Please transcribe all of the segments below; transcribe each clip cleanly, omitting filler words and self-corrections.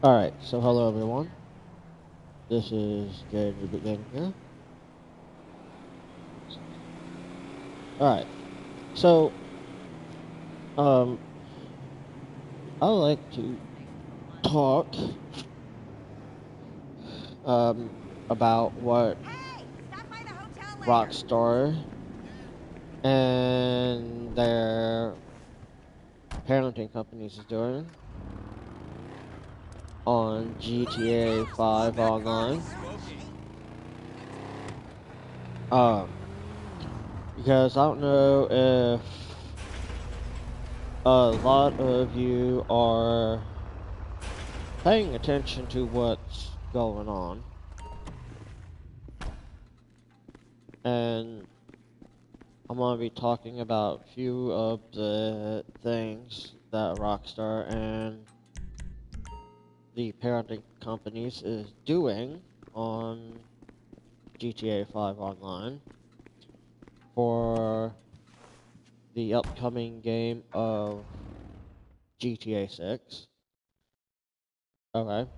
Alright, so hello everyone. This is Gary the Beginning here. Alright, so, I like to talk, about what Rockstar and their parenting companies is doing on GTA 5 Online. Because I don't know if a lot of you are paying attention to what's going on. And I'm going to be talking about a few of the things that Rockstar and the parenting companies is doing on GTA 5 Online for the upcoming game of GTA 6. Okay.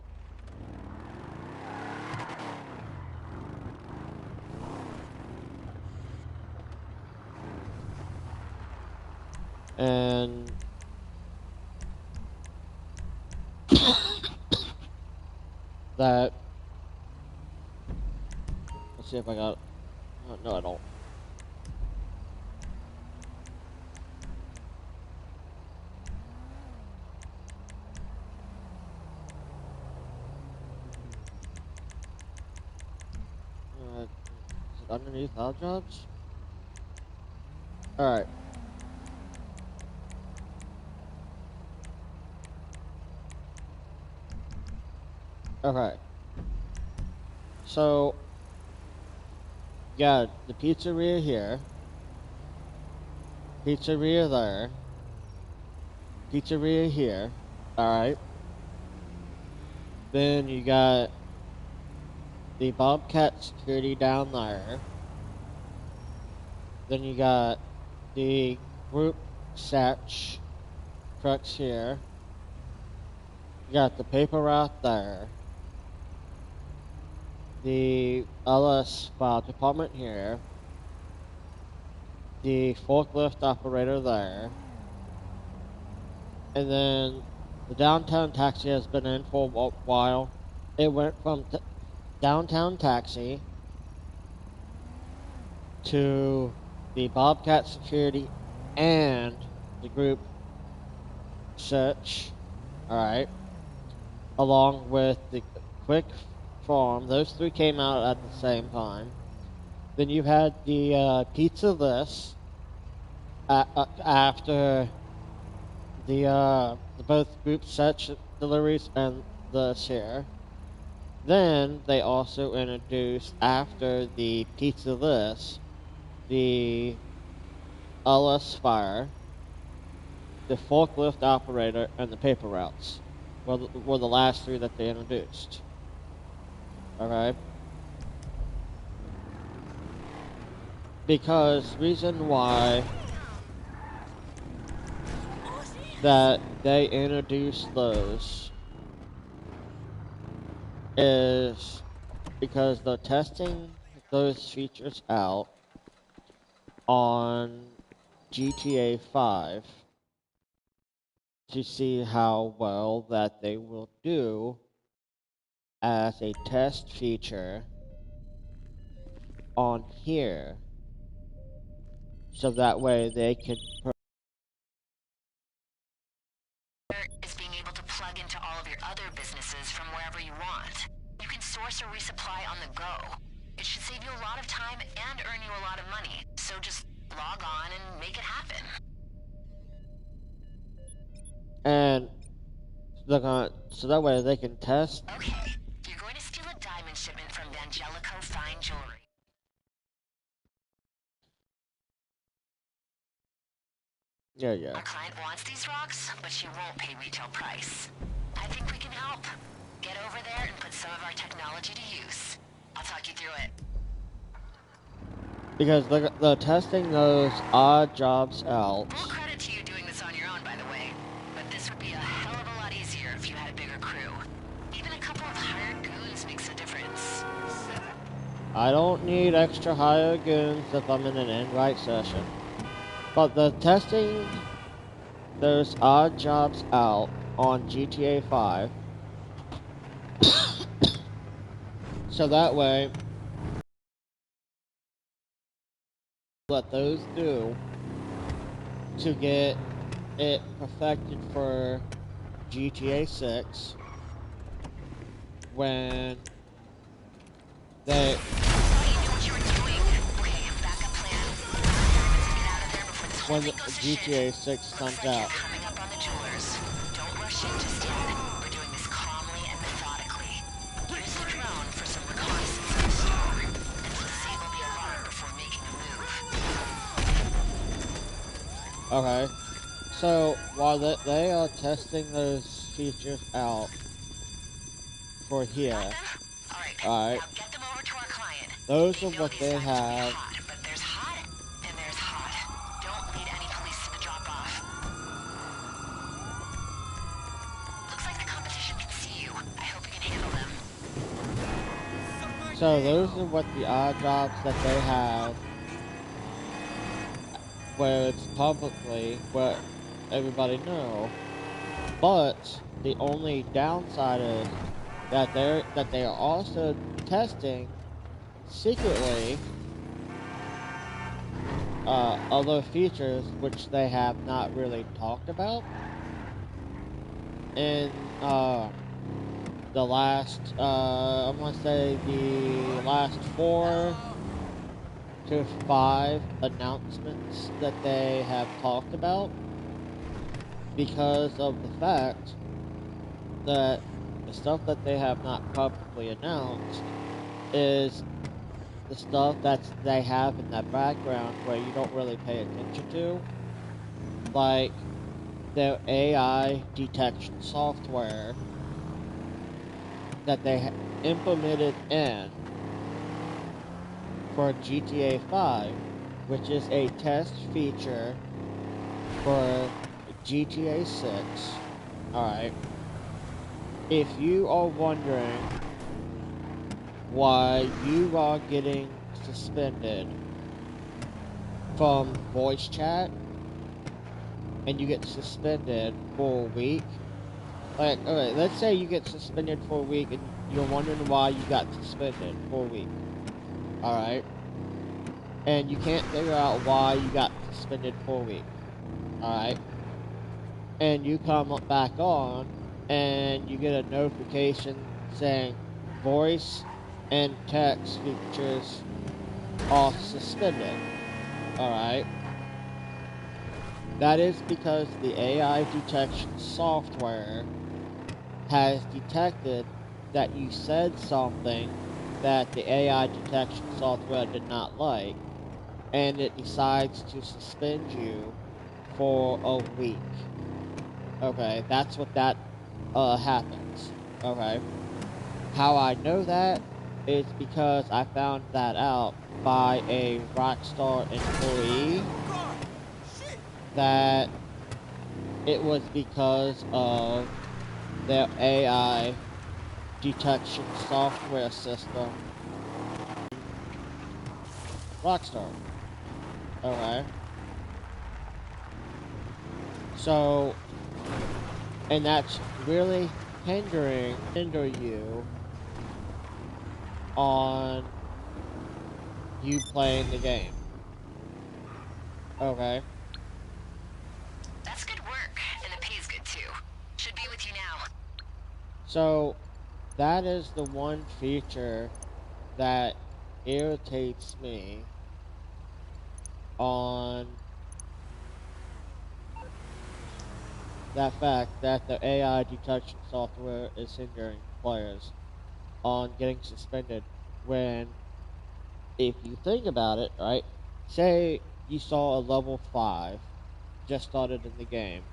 And that, let's see if I got, no I don't. Is it underneath our jobs? Alright. Okay. So, yeah, the pizzeria here, pizzeria there, pizzeria here, alright. Then you got the Bobcat security down there. Then you got the group Satch trucks here. You got the paper route there. The LS file department here. The forklift operator there. And then the downtown taxi has been in for a while. It went from downtown taxi to the Bobcat security and the group search, alright, along with the quick farm. Those three came out at the same time. Then you had the pizza list after the both group search deliveries and the share. Then they also introduced, after the pizza list, the LS Fire, the forklift operator, and the paper routes were the last three that they introduced. Okay? Because reason why that they introduced those is because they're testing those features out on GTA 5 to see how well that they will do as a test feature on here, so that way they can is being able to plug into all of your other businesses from wherever you want. You can source or resupply on the go. It should save you a lot of time and earn you a lot of money. So just log on and make it happen. And so that way they can test. Okay, you're going to steal a diamond shipment from Vangelico Fine Jewelry. Yeah. Our client wants these rocks, but she won't pay retail price. I think we can help. Get over there and put some of our technology to use. I'll talk you through it. Because they're testing those odd jobs out. Full credit to you doing this on your own, by the way. But this would be a hell of a lot easier if you had a bigger crew. I don't need extra higher goons if I'm in an end right session. But the testing those odd jobs out on GTA 5 so that way let those do to get it perfected for GTA 6 when they when GTA 6 comes out. Coming up on the jewelers. Don't rush in just yet. We're doing this calmly and methodically. Use the drone for some reconnaissance of the store and disable the alarm before making a move. Okay. So while they are testing those features out for here, alright, Now get them over to our client. those They are know what these they diamonds will be have. hot, but there's hot and there's hot. Don't lead any police to the drop-off. Looks like the competition can see you. I hope you can handle them. So those are what the odd jobs that they have where it's publicly, where everybody know. But the only downside is that they are also testing secretly other features which they have not really talked about in the last I want to say the last 4 to 5 announcements that they have talked about, because of the fact that the stuff that they have not publicly announced is the stuff that they have in that background where you don't really pay attention to, like their AI detection software that they implemented in for GTA 5, which is a test feature for GTA 6. Alright. If you are wondering why you are getting suspended from voice chat and you get suspended for a week, like, alright, let's say you get suspended for a week and you're wondering why you got suspended for a week. Alright? And you can't figure out why you got suspended for a week. Alright? And you come back on and you get a notification saying voice and text features are suspended. Alright? That is because the AI detection software has detected that you said something that the AI detection software did not like, and it decides to suspend you for a week. Okay, that's what that happens. Okay. How I know that is because I found that out by a Rockstar employee, that it was because of their AI detection software system, Rockstar. Okay. So, and that's really hinder you on you playing the game. Okay. That's good work, and the pay's good too. Should be with you now. So, that is the one feature that irritates me on that fact that the AI detection software is hindering players on getting suspended. When, if you think about it, right, say you saw a level 5 just started in the game,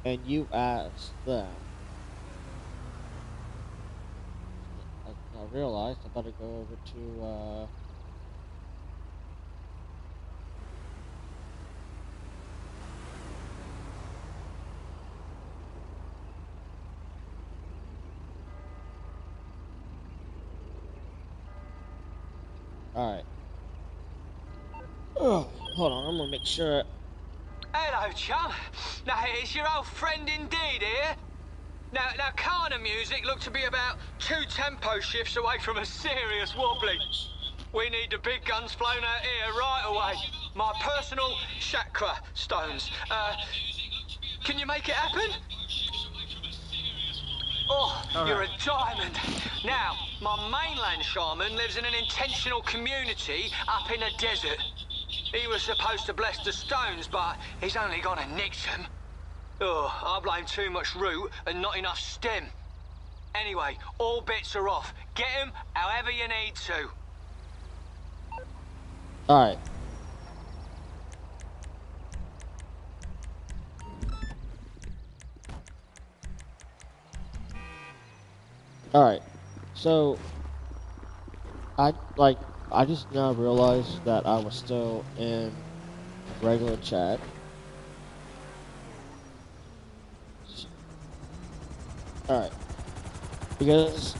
and you asked them, I realized I better go over to, Alright. Oh, hold on, I'm gonna make sure. Hello, chum. Now, it's your old friend indeed here. Now, Kana music looked to be about 2 tempo shifts away from a serious wobbly. We need the big guns flown out here right away. My personal chakra stones. Can you make it happen? Oh, you're a diamond. Now, my mainland shaman lives in an intentional community up in the desert. He was supposed to bless the stones, but he's only gonna nix them. Oh, I blame too much root and not enough stem. Anyway, all bets are off. Get him however you need to. Alright. Alright. So, I just now realized that I was still in regular chat. Alright. Because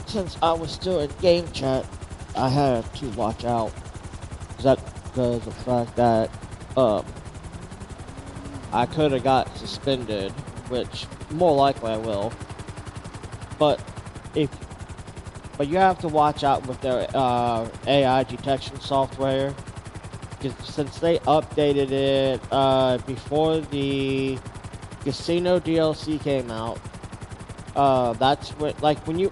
since I was still in game chat, I had to watch out. That because of the fact that I could have got suspended, which more likely I will. But you have to watch out with their AI detection software, because since they updated it before the casino DLC came out. That's when, like, when you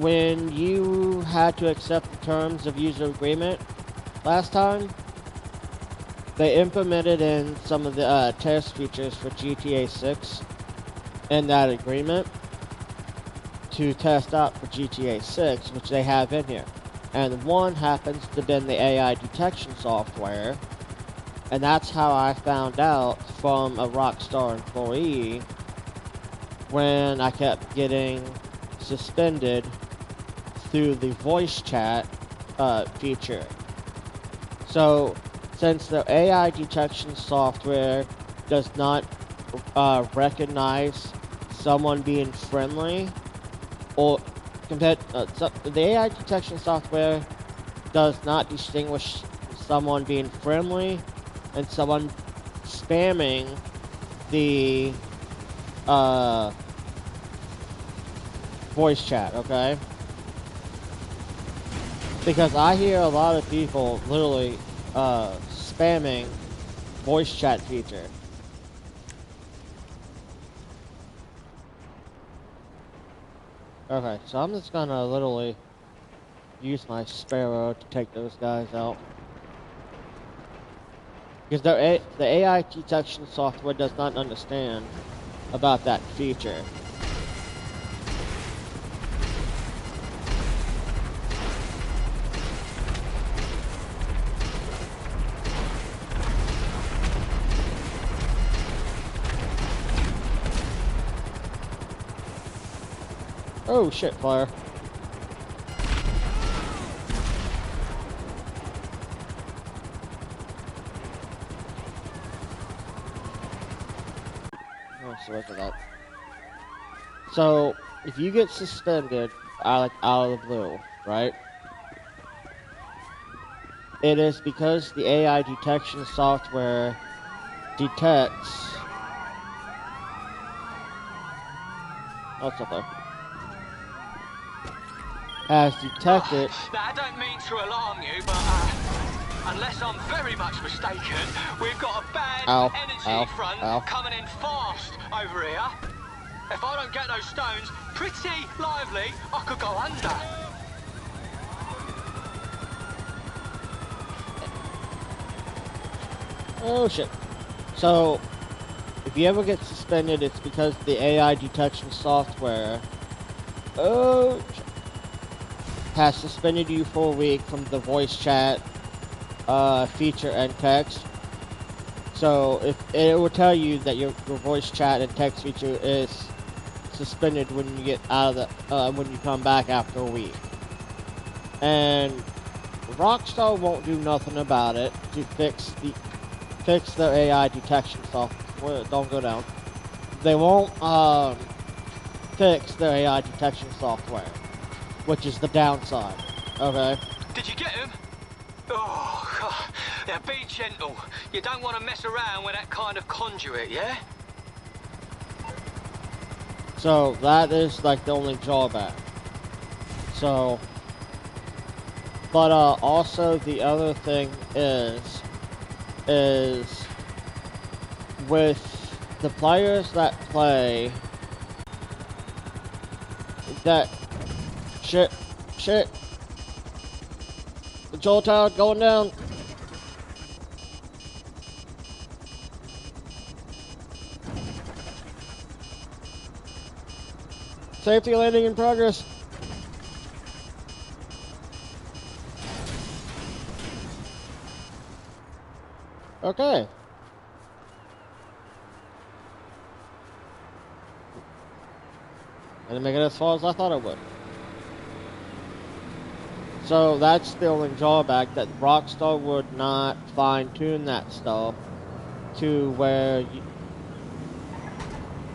when you had to accept the terms of user agreement last time, they implemented in some of the test features for GTA 6 in that agreement to test out for GTA 6, which they have in here. And one happens to be the AI detection software, and that's how I found out from a Rockstar employee when I kept getting suspended through the voice chat feature. So, since the AI detection software does not recognize someone being friendly, or compared, the AI detection software does not distinguish someone being friendly and someone spamming the voice chat, okay? Because I hear a lot of people literally spamming voice chat feature. Okay, so I'm just gonna literally use my sparrow to take those guys out. Because the AI detection software does not understand about that feature. Oh shit, fire. Oh, so look at that. So, if you get suspended out of the blue, right? It is because the AI detection software detects... Oh, it's up there. Has detected... Now, I don't mean to alarm you, but unless I'm very much mistaken, we've got a bad energy front coming in fast over here. If I don't get those stones pretty lively, I could go under. Oh shit. So, if you ever get suspended, it's because the AI detection software has suspended you for a week from the voice chat feature and text. So if it will tell you that your voice chat and text feature is suspended when you get out of the when you come back after a week. And Rockstar won't do nothing about it to fix their AI detection software. Don't go down. They won't fix their AI detection software, which is the downside. Okay. Did you get him? Oh, God. Now be gentle. You don't want to mess around with that kind of conduit, yeah? So that is like the only drawback. So, but also the other thing is with the players that play that shit, the Joel Tower going down. Safety landing in progress. Okay. I didn't make it as far as I thought it would. So that's the only drawback, that Rockstar would not fine-tune that stuff to where you...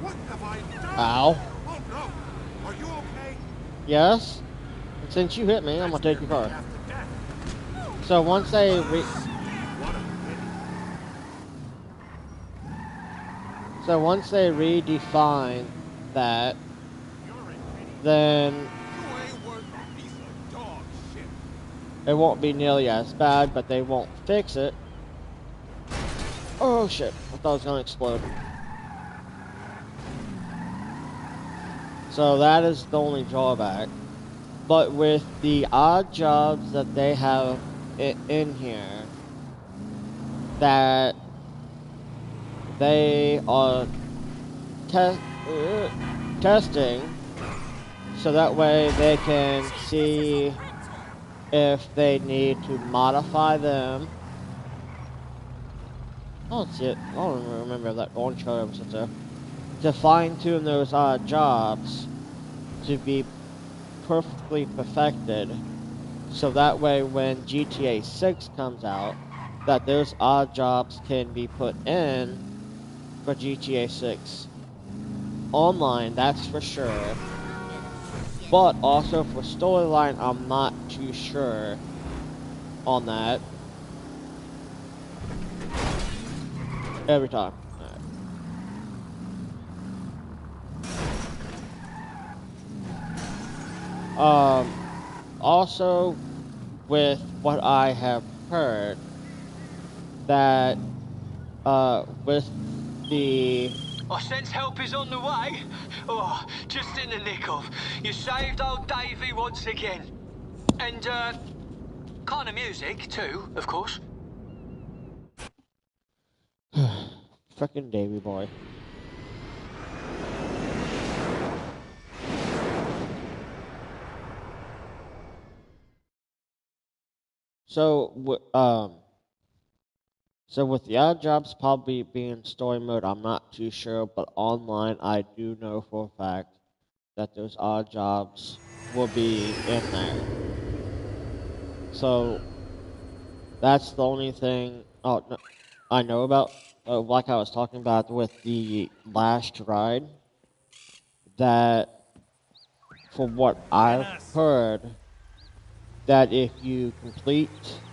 What have I done? Ow. Oh no! Are you okay? Yes? And since you hit me, I'm gonna take your car. After death. So once they What a pity. So once they redefine that, You're a pity. then You ain't worth a piece of dog shit. it won't be nearly as bad, but they won't fix it. Oh shit, I thought it was gonna explode. So that is the only drawback. But with the odd jobs that they have in here, that they are testing, so that way they can see if they need to modify them. I don't see it. I don't even remember that orange color was there. To fine tune those odd jobs to be perfectly perfected, so that way when GTA 6 comes out, that those odd jobs can be put in for GTA 6 online, that's for sure. But also for storyline, I'm not too sure on that. Every time. Also, with what I have heard, that with the... I sense help is on the way. Oh, just in the nick of. You saved old Davy once again. And, kind of music, too, of course. Frickin' Davy boy. So, so with the odd jobs probably being story mode, I'm not too sure, but online I do know for a fact that those odd jobs will be in there. So that's the only thing no, I know about, like I was talking about with the last ride, that from what I've heard, that if you complete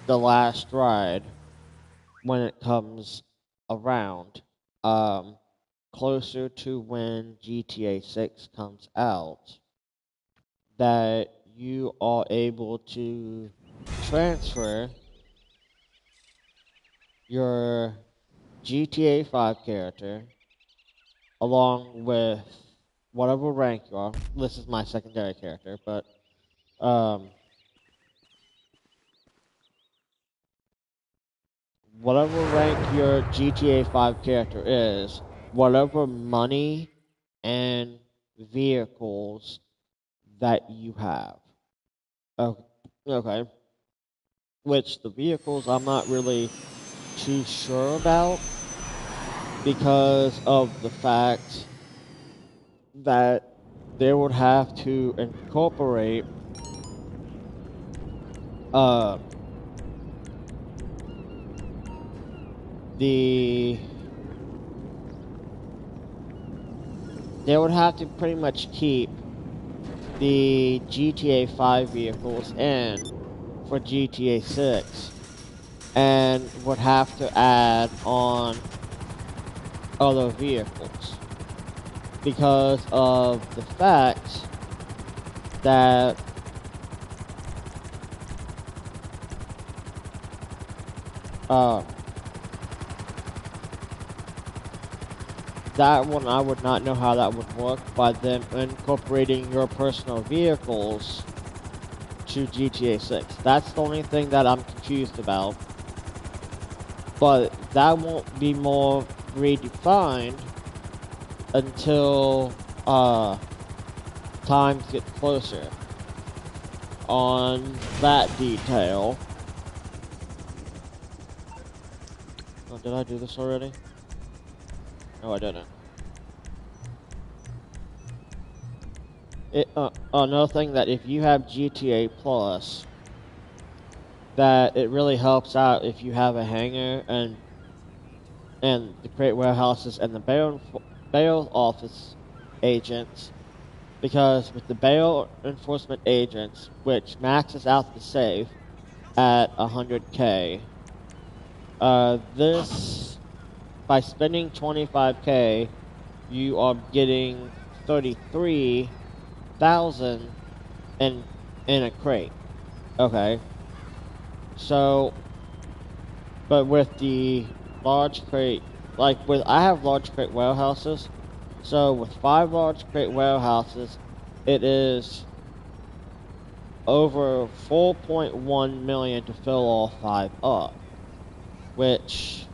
the last ride when it comes around, closer to when GTA 6 comes out, that you are able to transfer your GTA 5 character along with whatever rank you are. This is my secondary character, but whatever rank your GTA 5 character is, whatever money and vehicles that you have. Okay. Which the vehicles I'm not really too sure about, because of the fact that they would have to incorporate the they would have to pretty much keep the GTA 5 vehicles in for GTA 6 and would have to add on other vehicles because of the fact that that one I would not know how that would work by them incorporating your personal vehicles to GTA 6. That's the only thing that I'm confused about. But that won't be more redefined until times get closer on that detail. Oh, did I do this already? No, I didn't. Another thing that if you have GTA Plus, that it really helps out if you have a hangar and the crate warehouses and the bail office agents, because with the bail enforcement agents, which maxes out the safe at 100K, this by spending 25K, you are getting 33,000 in a crate. Okay, so but with the large crate, I have large crate warehouses. So with 5 large crate warehouses, it is over 4.1 million to fill all 5 up, which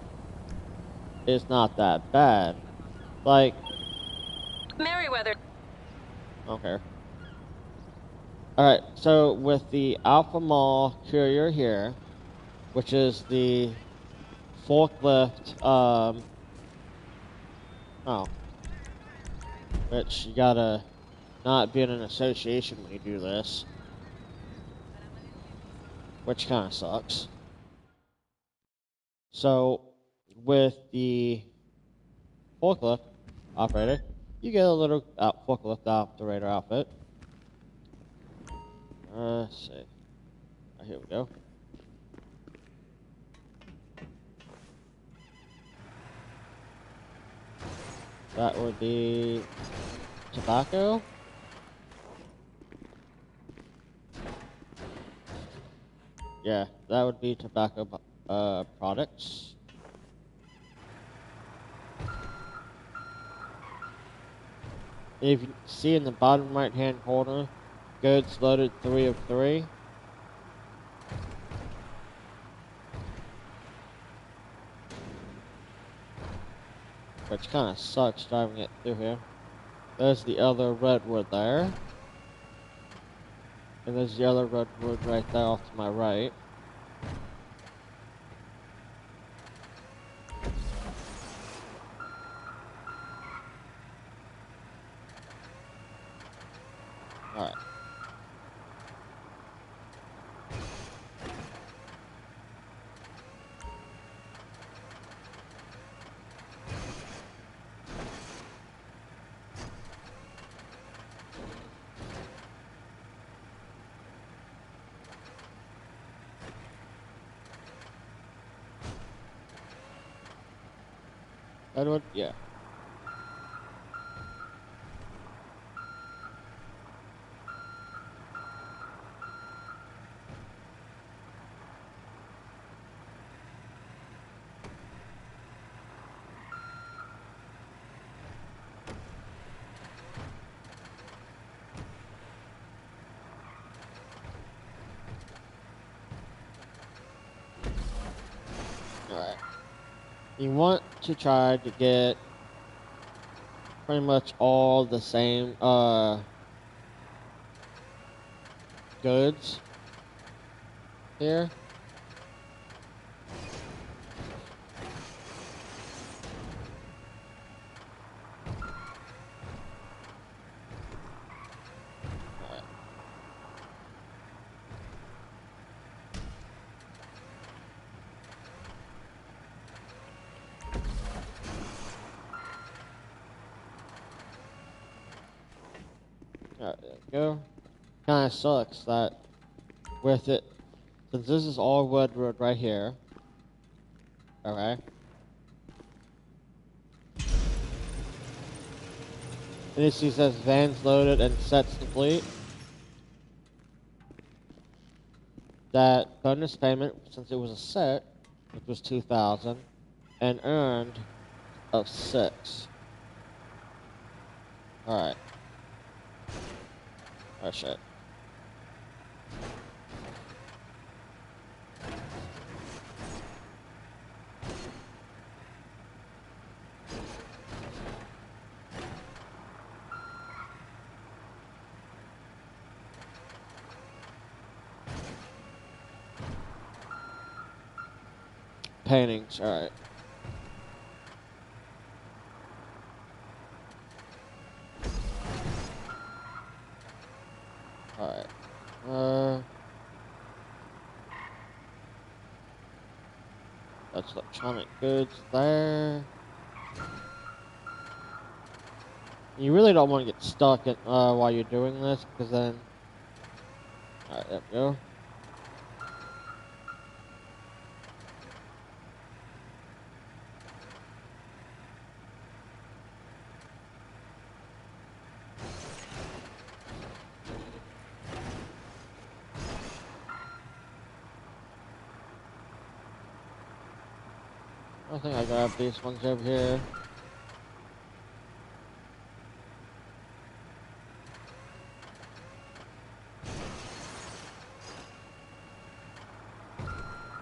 is not that bad. Like, Merriweather. okay. Alright, so with the Alpha Mall courier here, which is the forklift, which you gotta not be in an association when you do this, which kind of sucks. So, with the forklift operator, you get a little forklift operator outfit. Let's see. Here we go. That would be tobacco. Yeah, that would be tobacco products. If you see in the bottom right hand corner, goods loaded 3 of 3. Which kind of sucks driving it through here. There's the other redwood there. And there's the other redwood right there off to my right. Alright. Redwood? Yeah. Alright. You want to try to get pretty much all the same goods here. Alright. Alright, there we go. Kinda sucks that with it Since this is all wood road right here. Okay. And it says vans loaded and sets complete. That bonus payment, since it was a set, which was 2,000, and earned of 6. Alright. Oh shit. Paintings, alright. Alright. That's electronic goods there. You really don't want to get stuck at, while you're doing this, because then... Alright, there we go. I think I grabbed these ones over here.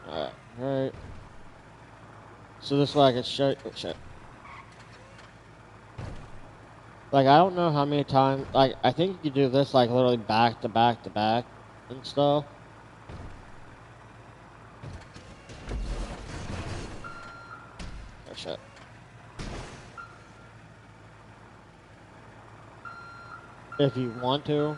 Alright, right. So this way I can show you. Oh, shit. Like, I don't know how many times. Like, I think you do this, like, literally back to back to back and stuff. Oh, shit. If you want to.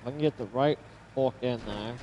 I can get the right fork in there.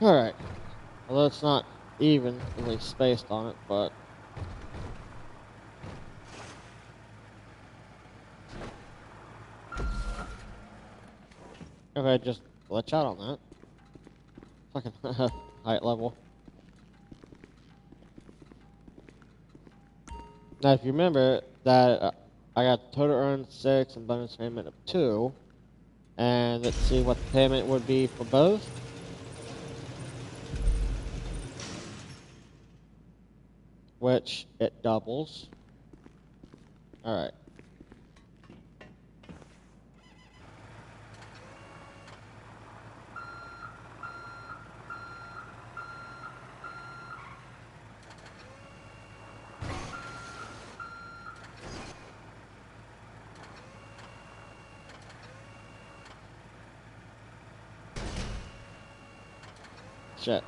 Alright. Although it's not evenly spaced on it, but... Okay, just glitch out on that. Fucking height level. Now, if you remember that I got total earned 6 and bonus payment of 2, and let's see what the payment would be for both. Which it doubles. Alright. Shit.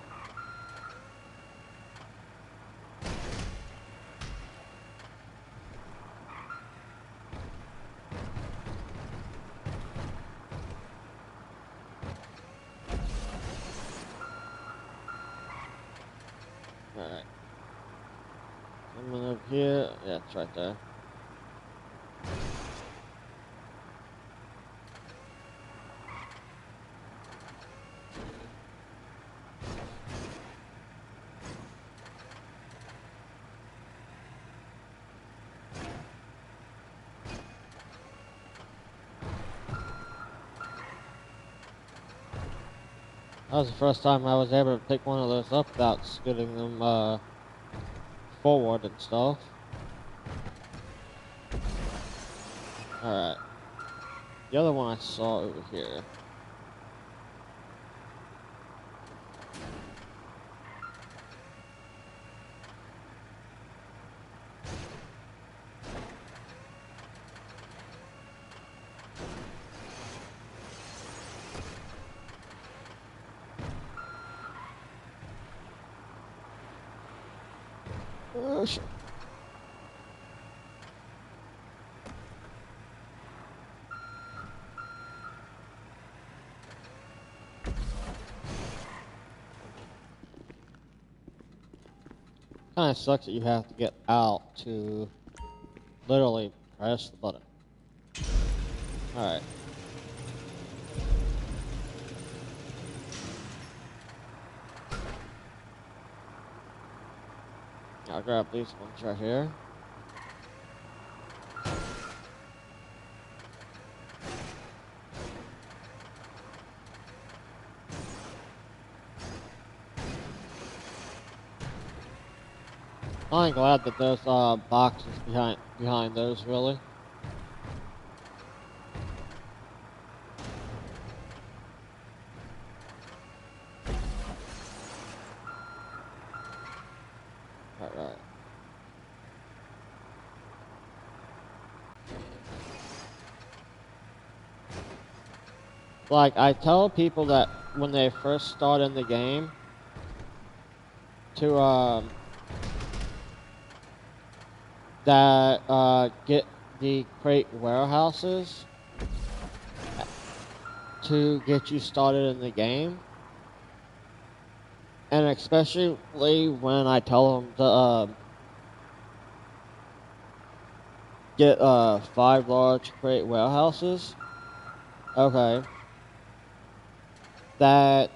Alright. Someone over here. Yeah, it's right there. That was the first time I was able to pick one of those up without scooting them forward and stuff. Alright. The other one I saw over here. Oh, shit. Kind of sucks that you have to get out to literally press the button. Alright. I'll grab these ones right here. I'm glad that there's boxes behind those, really. Alright. Like, I tell people that when they first start in the game to get the crate warehouses to get you started in the game. And especially when I tell them to get 5 large crate warehouses. Okay. That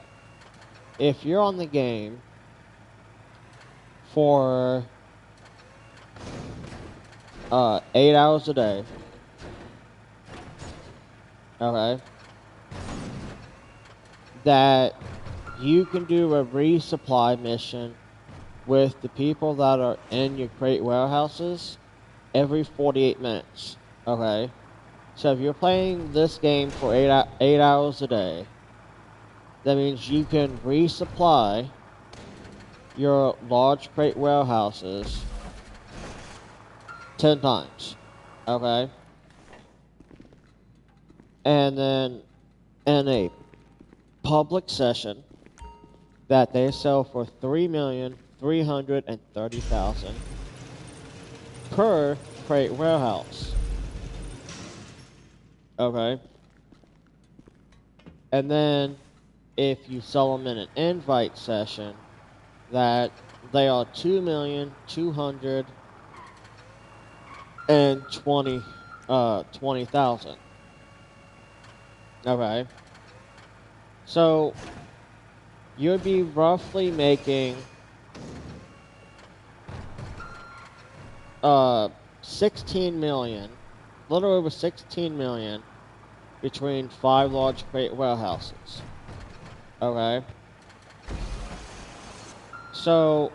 if you're on the game for 8 hours a day, okay, that you can do a resupply mission with the people that are in your crate warehouses every 48 minutes, okay? So if you're playing this game for 8 hours a day, that means you can resupply your large crate warehouses 10 times, okay? And then in a public session that they sell for $3,330,000 per crate warehouse. Okay. And then if you sell them in an invite session, that they are $2,220,000. Okay. So you'd be roughly making 16 million, a little over 16 million between 5 large crate warehouses. Okay. So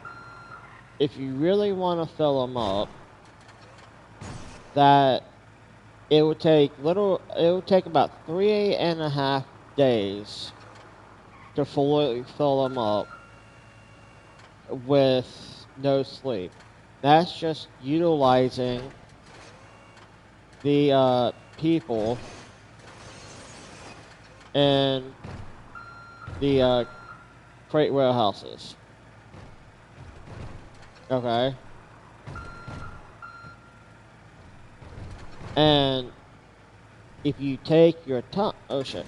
if you really want to fill them up, that it would take about 3.5 days to fully fill them up with no sleep. That's just utilizing the people in the crate warehouses. Okay. And if you take your time, oh shit.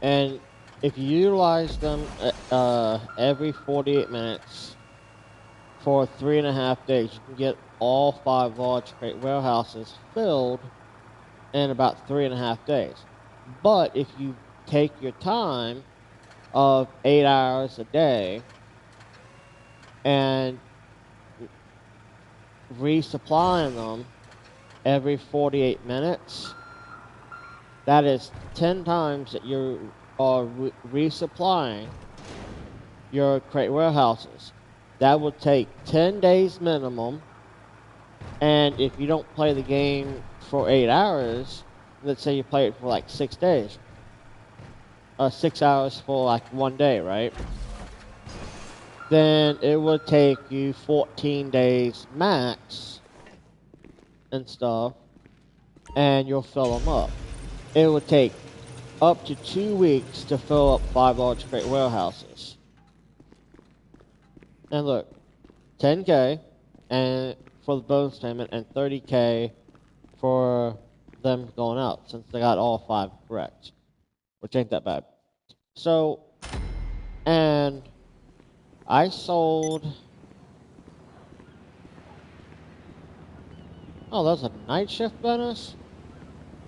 And if you utilize them every 48 minutes for 3.5 days, you can get all 5 large crate warehouses filled in about 3.5 days. But if you take your time of 8 hours a day and resupplying them every 48 minutes, that is 10 times that you are resupplying your crate warehouses. That will take 10 days minimum, and if you don't play the game for 8 hours, let's say you play it for like 6 days, 6 hours for like 1 day, right? Then it would take you 14 days max and stuff, and you'll fill them up. It would take up to 2 weeks to fill up 5 large crate warehouses. And look, 10K and for the bonus payment and 30K for them going out, since they got all 5 correct, which ain't that bad. So, and I sold. Oh, that's a night shift bonus?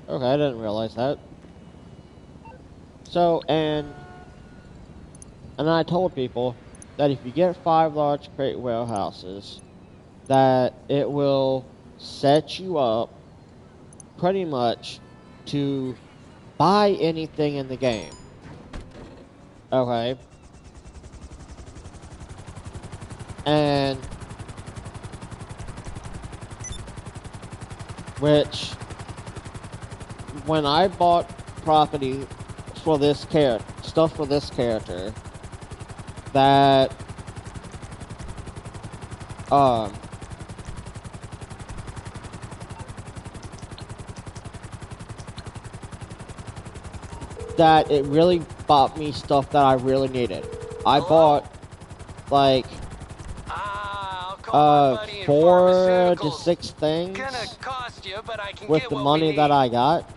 Okay, I didn't realize that. So, and I told people that if you get 5 large crate warehouses, that it will set you up pretty much to buy anything in the game. Okay? And which, when I bought property for this character, stuff for this character, that that it really bought me stuff that I really needed. I bought like I'll call my buddy in 4 to pharmaceuticals. 6 things Gonna cost you, but I can with get the what money we that need. I got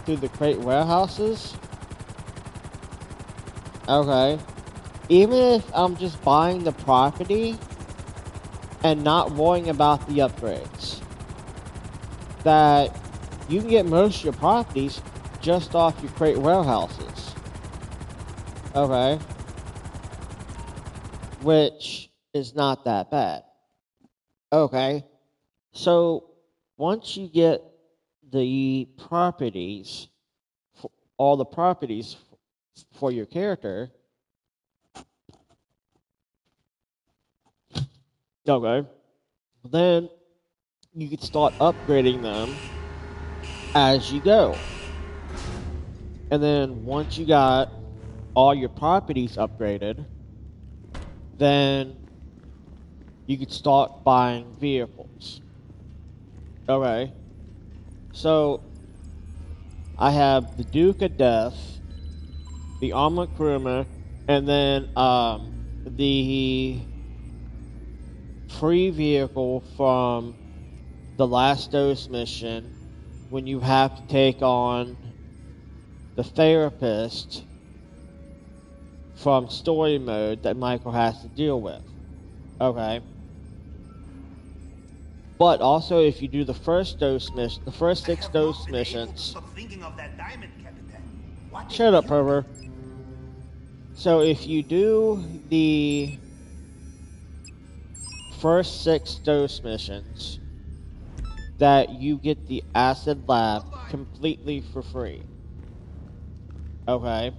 through the crate warehouses. Okay. Even if I'm just buying the property and not worrying about the upgrades, that you can get most of your properties just off your crate warehouses. Okay. Which is not that bad. Okay. So once you get the properties, all the properties for your character, okay, then you can start upgrading them as you go. And then once you got all your properties upgraded, then you could start buying vehicles. Okay. So I have the Duke of Death, the Armored Crewman, and then the free vehicle from the Last Dose mission when you have to take on the therapist from story mode that Michael has to deal with. Okay. But also, if you do the first dose mission, the first 6 dose missions. Shut up, pervert. So if you do the first 6 dose missions, that you get the acid lab completely for free. Okay?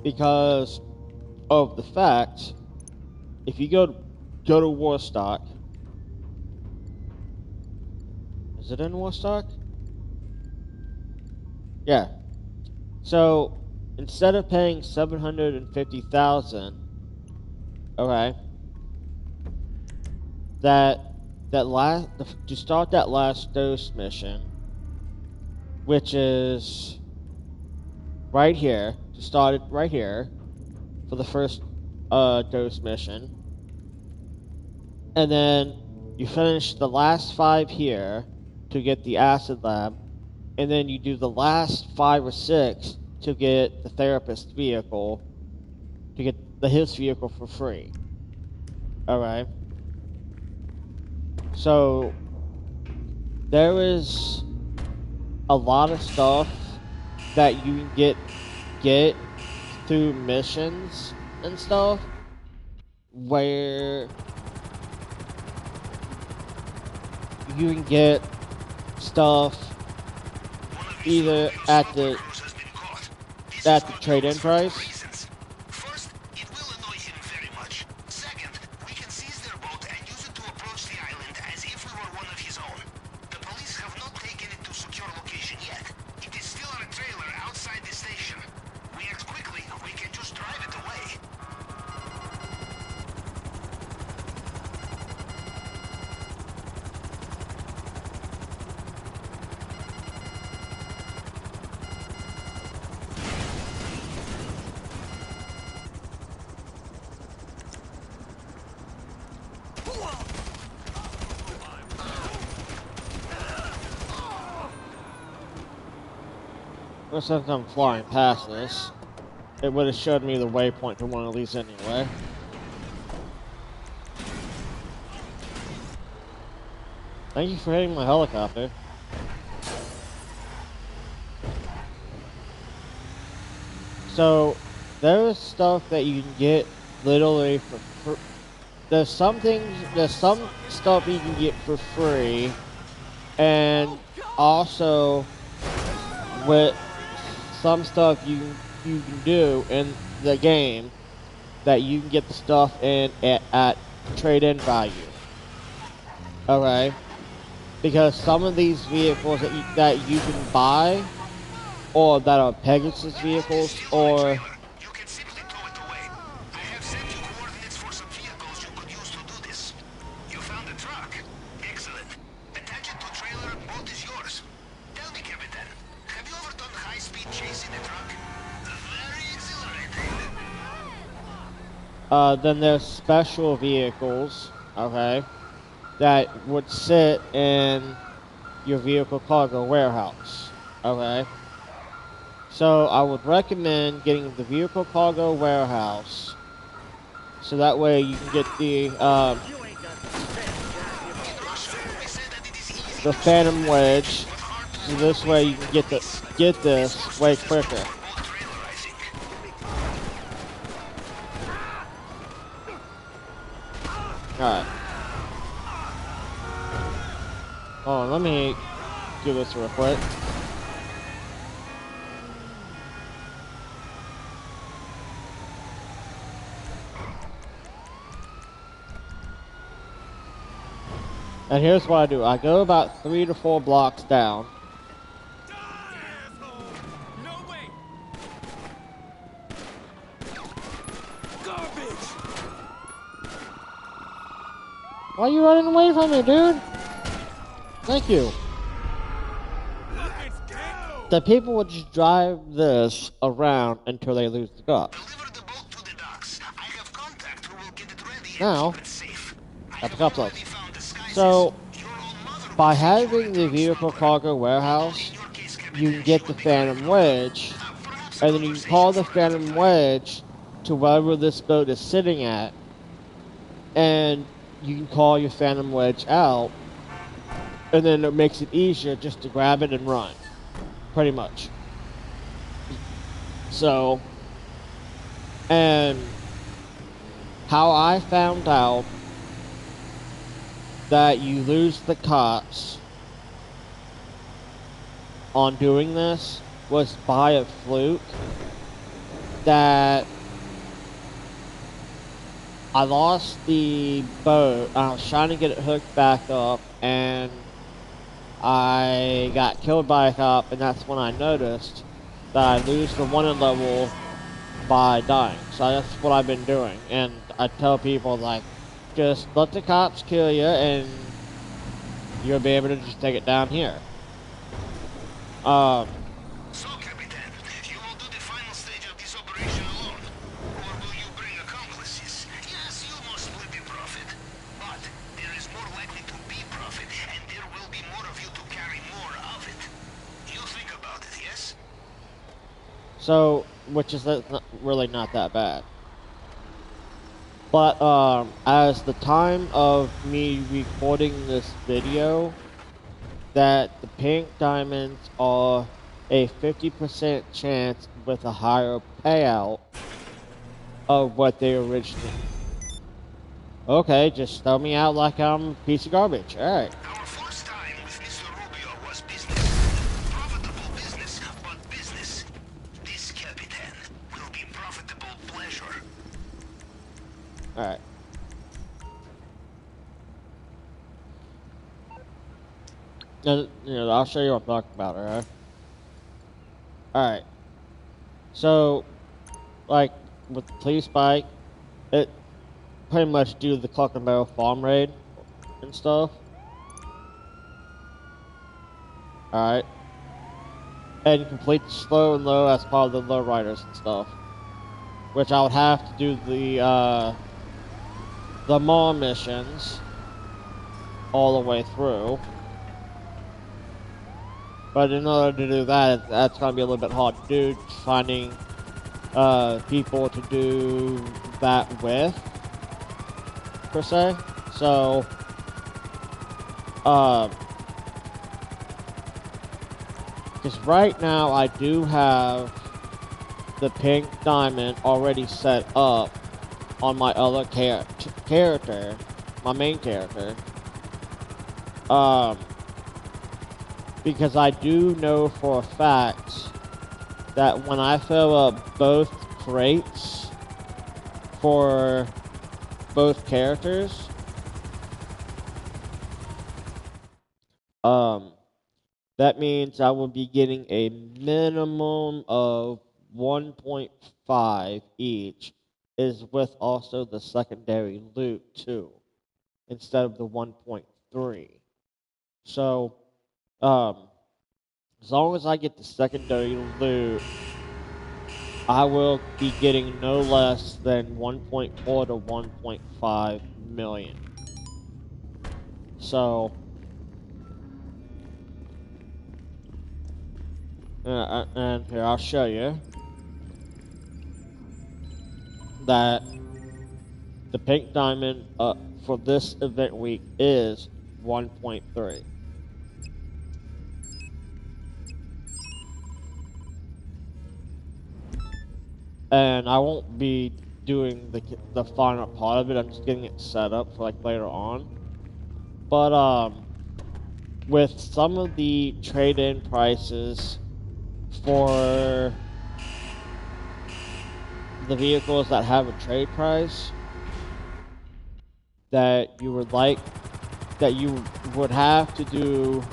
Because of the fact, if you go to Warstock, is it in Warstock? Yeah. So instead of paying $750,000, okay, to start that last dose mission, which is right here, to start it right here for the first dose mission, and then you finish the last 5 here to get the acid lab, and then you do the last 5 or 6 to get the therapist's vehicle, to get his vehicle for free. Alright? So, there is a lot of stuff that you can get through missions and stuff where you can get stuff either at the trade-in price. First, it will annoy him very much. Second, we can seize their boat and use it to approach the island as if we were one of his own. The police have not taken it to secure location yet. It is still on a trailer outside the station. We act quickly, we can just drive it away. Well, since I'm flying past this, it would have showed me the waypoint to one of these anyway. Thank you for hitting my helicopter. So, there's stuff that you can get literally for there's some stuff you can get for free, and also with some stuff you can do in the game that you can get the stuff in at trade-in value. Okay, because some of these vehicles that you can buy, or that are Pegasus vehicles, or You can simply tow it away. I have sent you coordinates for some vehicles you could use to do this. You found a truck? Excellent. Attach it to a trailer, boat is yours. Tell me, Captain, have you ever done high-speed chase in a truck? Very exhilarating. then there's special vehicles, okay, that would sit in your vehicle cargo warehouse, okay? So I would recommend getting the vehicle cargo warehouse, so that way you can get the Phantom Wedge, so this way you can get this way quicker. Alright. Oh, let me do this real quick. And here's what I do. I go about 3 to 4 blocks down. No way! Garbage! Why are you running away from me, dude? Thank you. Let's go! The people would just drive this around until they lose the cops. Deliver the boat to the docks. I have contact who will get it ready and Now, keep it safe. I got the have cops already up. found disguises. So, Your own mother by will secure having it the from vehicle smuggler. cargo warehouse, In your case, you can get the Phantom Wedge, perhaps and then you can call the Phantom Wedge to wherever this boat is sitting at, and you can call your Phantom Wedge out, and then it makes it easier just to grab it and run, pretty much. So, and how I found out that you lose the cops on doing this was by a fluke, that I lost the boat. I was trying to get it hooked back up, and I got killed by a cop, and that's when I noticed that I lose the wanted level by dying. So that's what I've been doing, and I tell people, like, just let the cops kill you, and you'll be able to just take it down here. So, Captain, you will do the final stage of this operation alone? Or will you bring accomplices? Yes, you must split the profit. But there is more likely to be profit, and there will be more of you to carry more of it. You think about it, yes? So, which is really not that bad. But as the time of me recording this video, that the pink diamonds are a 50% chance with a higher payout of what they originally. Okay, just throw me out like I'm a piece of garbage. Alright. Our first time with Mr. Rubio was business. Profitable business, but business. This, Capitan, will be profitable pleasure. Alright. And, I'll show you what I'm talking about, alright? Alright. So, like, with the police bike, it pretty much do the Clock and Barrel farm raid and stuff. Alright. And complete the slow and low as part of the low riders and stuff. Which I would have to do the mall missions all the way through. But in order to do that, that's going to be a little bit hard to do, finding people to do that with, per se. So, because right now I do have the pink diamond already set up on my other character, my main character. Because I do know for a fact that when I fill up both crates for both characters, that means I will be getting a minimum of 1.5 each, is with also the secondary loot too, instead of the 1.3. So, as long as I get the secondary loot, I will be getting no less than 1.4 to 1.5 million. So, and here I'll show you that the pink diamond for this event week is 1.3. And I won't be doing the final part of it. I'm just getting it set up for like later on. But with some of the trade-in prices for the vehicles that have a trade price that you would have to do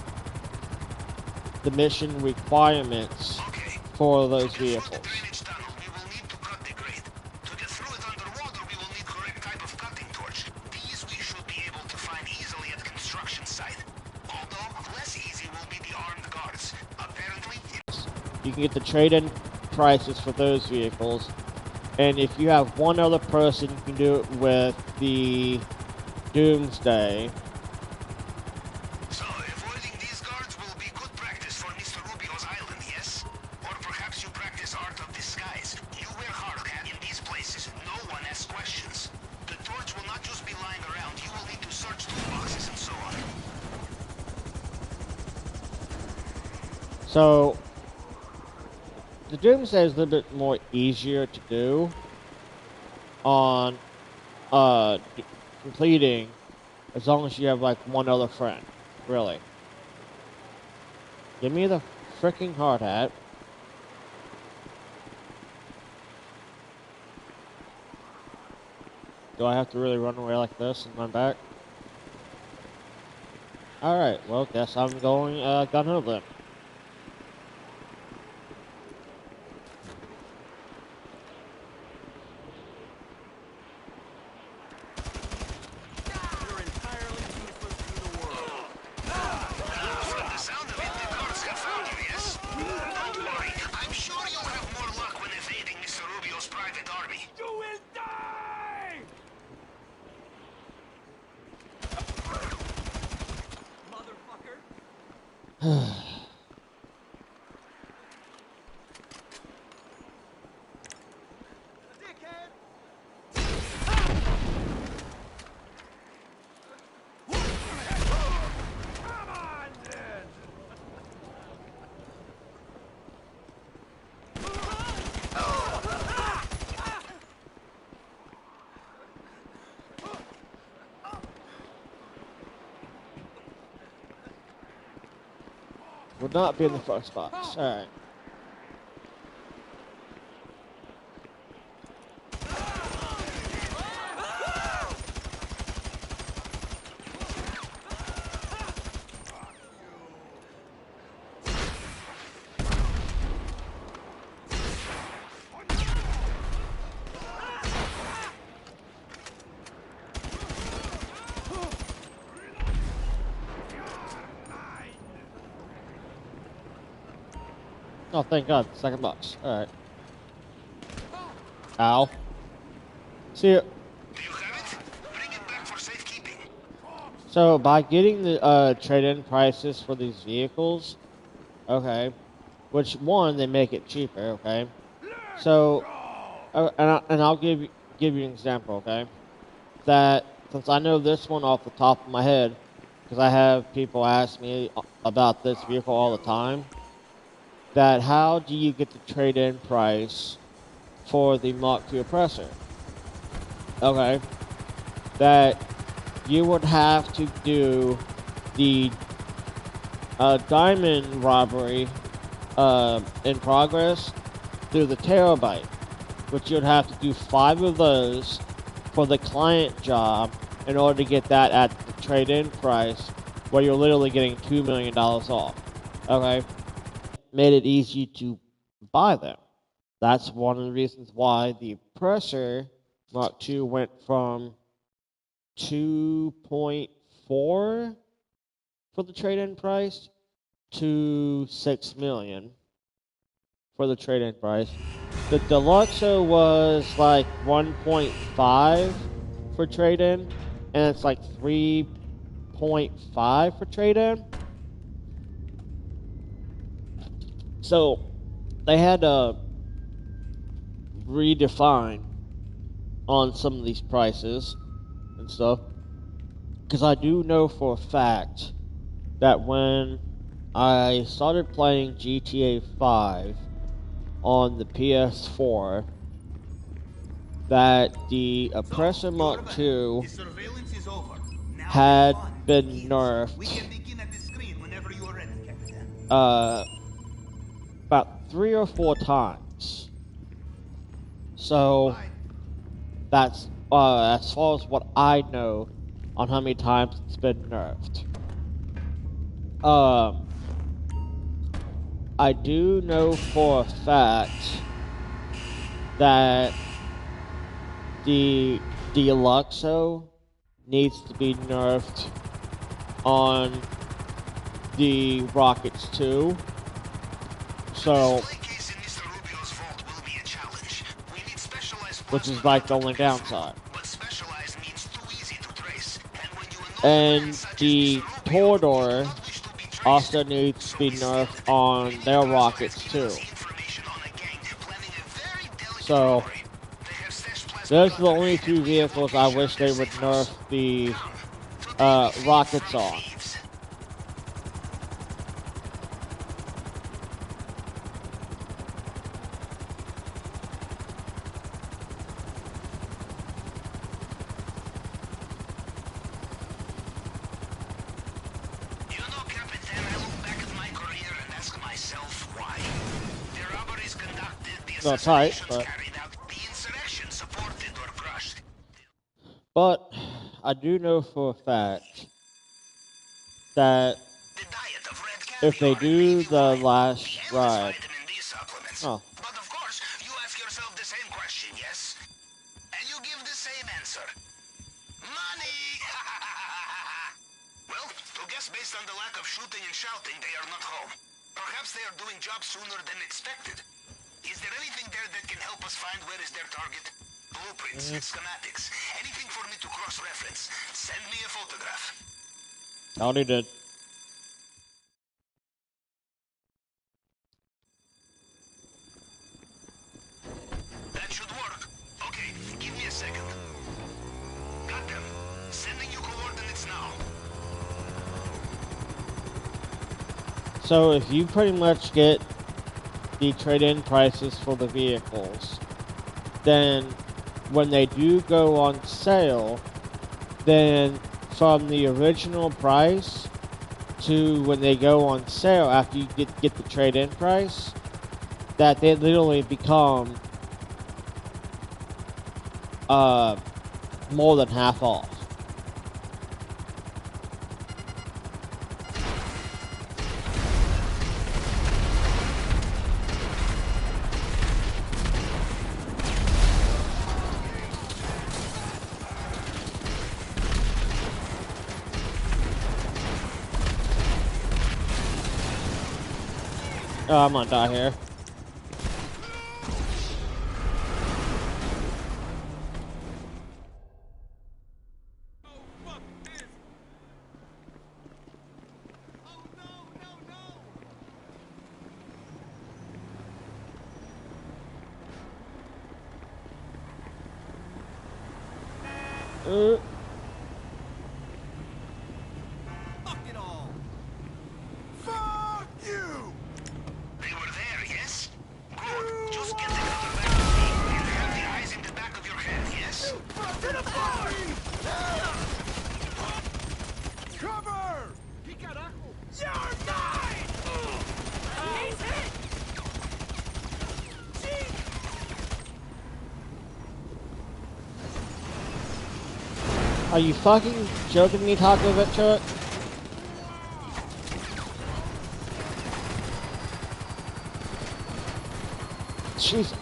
the mission requirements for those vehicles. Drainage tunnel, we will need to cut the grate. To get through it underwater, we will need correct type of cutting torch. These we should be able to find easily at construction site. Although, less easy will be the armed guards. Apparently, you can get the trade-in prices for those vehicles, and if you have one other person, you can do it with the Doomsday. So, avoiding these guards will be good practice for Mr. Rubio's island, yes? Or perhaps you practice art of disguise. You wear hard hat in these places. No one asks questions. The torch will not just be lying around. You will need to search toolboxes and so on. So, the Doomsday is a little bit more easier to do on completing, as long as you have like one other friend, really. Give me the freaking hard hat. Do I have to really run away like this and run back? Alright, well, guess I'm going gun ho then. You're entirely useless to the world. From the sound of it, the guards have found you, yes? Don't worry. I'm sure you'll have more luck when evading Mr. Rubio's private army. You will die! Motherfucker. Would not be in the first box. Alright. Oh, thank God. Second box. Alright. Ow. See ya. Do you have it? Bring it back for safekeeping. So, by getting the trade-in prices for these vehicles, okay, which, one, they make it cheaper, okay? So, and I'll give you an example, okay? That, since I know this one off the top of my head, because I have people ask me about this vehicle all the time, that how do you get the trade-in price for the Mark II oppressor? Okay, that you would have to do the diamond robbery in progress through the terabyte, which you'd have to do 5 of those for the client job in order to get that at the trade-in price, where you're literally getting $2 million off. Okay, made it easy to buy them. That's one of the reasons why the oppressor Mark II went from 2.4 for the trade-in price to 6 million for the trade-in price. The Deluxo was like 1.5 for trade-in, and it's like 3.5 for trade-in. So they had to redefine on some of these prices and stuff, because I do know for a fact that when I started playing GTA 5 on the PS4, that the Oppressor Mark II had been nerfed about 3 or 4 times. So that's as far as what I know on how many times it's been nerfed. I do know for a fact that the Deluxo needs to be nerfed on the Rockets too. So, which is like the only downside. And the Torador also needs to be nerfed on their rockets too. So, those are the only 2 vehicles I wish they would nerf the rockets on. No, tight, but I do know for a fact that if they do the last ride, oh, But of course, you ask yourself the same question, yes? And you give the same answer. Money! Well, to guess based on the lack of shooting and shouting, they are not home. Perhaps they are doing jobs sooner than expected. Is there anything there that can help us find where is their target? Blueprints, schematics, anything for me to cross-reference. Send me a photograph. already did. That should work. Okay, give me a second. Got them. Sending you coordinates now. So if you pretty much get the trade-in prices for the vehicles, then when they do go on sale, then from the original price, to when they go on sale after you get the trade-in price, that they literally become more than half off. Oh, I'm gonna die here. Fuck it all! Fuck you! They were there, yes? Good. Just get the gun back to me and have the eyes in the back of your head, yes? To the bar! Cover! You're mine! He's hit! Are you fucking joking me, Taco Vet Truck? Jesus.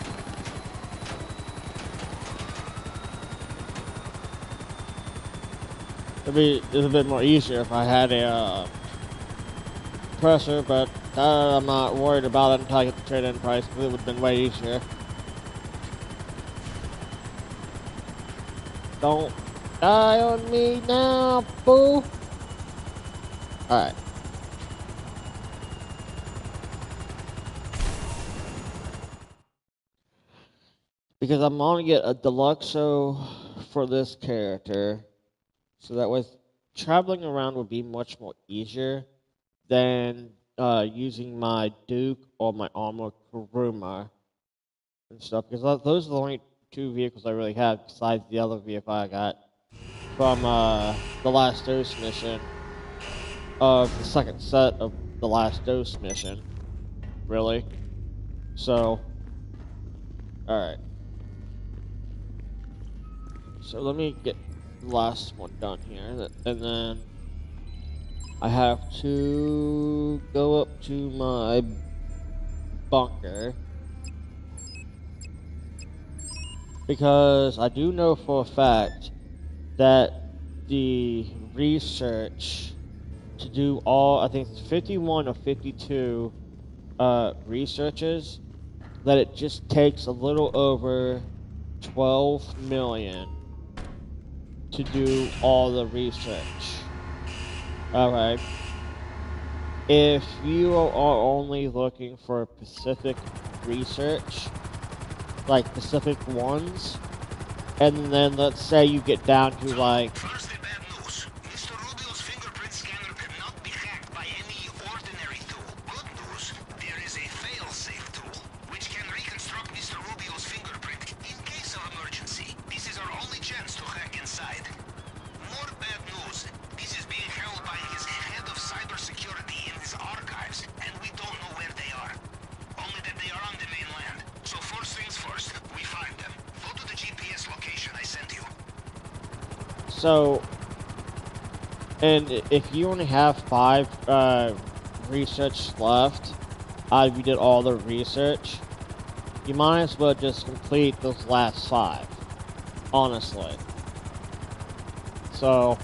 It'd be a bit more easier if I had a pressure, but I'm not worried about it until I get the trade-in price, because it would have been way easier. Don't die on me now, boo! Alright. Because I'm gonna get a Deluxo for this character, so that way traveling around would be much more easier than using my Duke or my Armor Kuruma and stuff. Because those are the only two vehicles I really have, besides the other vehicle I got from the Last Dose mission, of the second set of the Last Dose mission, really. So, alright. So let me get the last one done here, and then I have to go up to my bunker, because I do know for a fact that the research to do all, I think it's 51 or 52 researches, that it just takes a little over 12 million to do all the research. Alright. If you are only looking for Pacific research, like Pacific ones, and then let's say you get down to like... First, the bad news. Mr. Rubio's fingerprint scanner cannot be hacked by any ordinary tool. Good news, there is a fail-safe tool, which can reconstruct Mr. Rubio's fingerprint in case of emergency. This is our only chance to hack inside. More bad news. This is being held by his head of cybersecurity in his archives, and we don't know where they are. Only that they are on the mainland. So first things first, we find them. Go to the GPS location I sent you. So, and if you only have 5 research left, if you did all the research, you might as well just complete those last 5, honestly. So,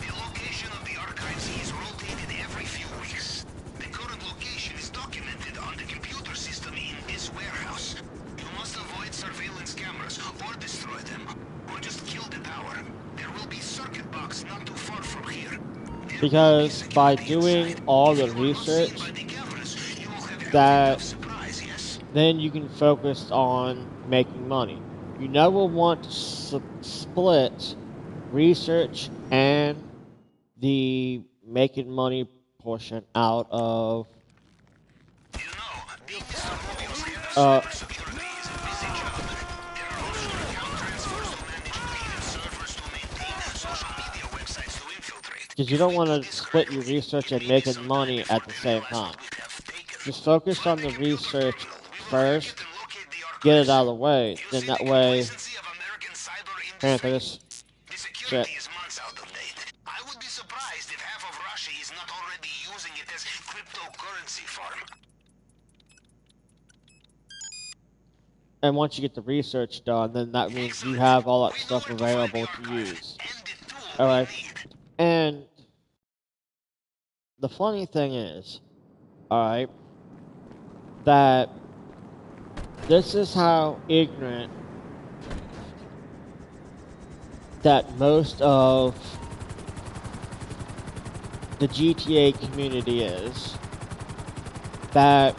The location of the archives is rotated every few weeks. The current location is documented on the computer system in this warehouse. You must avoid surveillance cameras or destroy them, or just kill the tower. There will be circuit box not too far from here. because by doing all the research, that then you can focus on making money. You never want to split research and the making money portion out of You know, being Mr. Rubio's head of uh cybersecurity is a busy job. because you don't want to split your research and making money at the same time. Just focus on the research first, get it out of the way, then that way, Panthers, The shit. security is months out of date. I would be surprised if half of Russia is not already using it as cryptocurrency farm. And once you get the research done, then that means you have all that stuff available to use. Alright? And the funny thing is, alright, that this is how ignorant that most of the GTA community is. That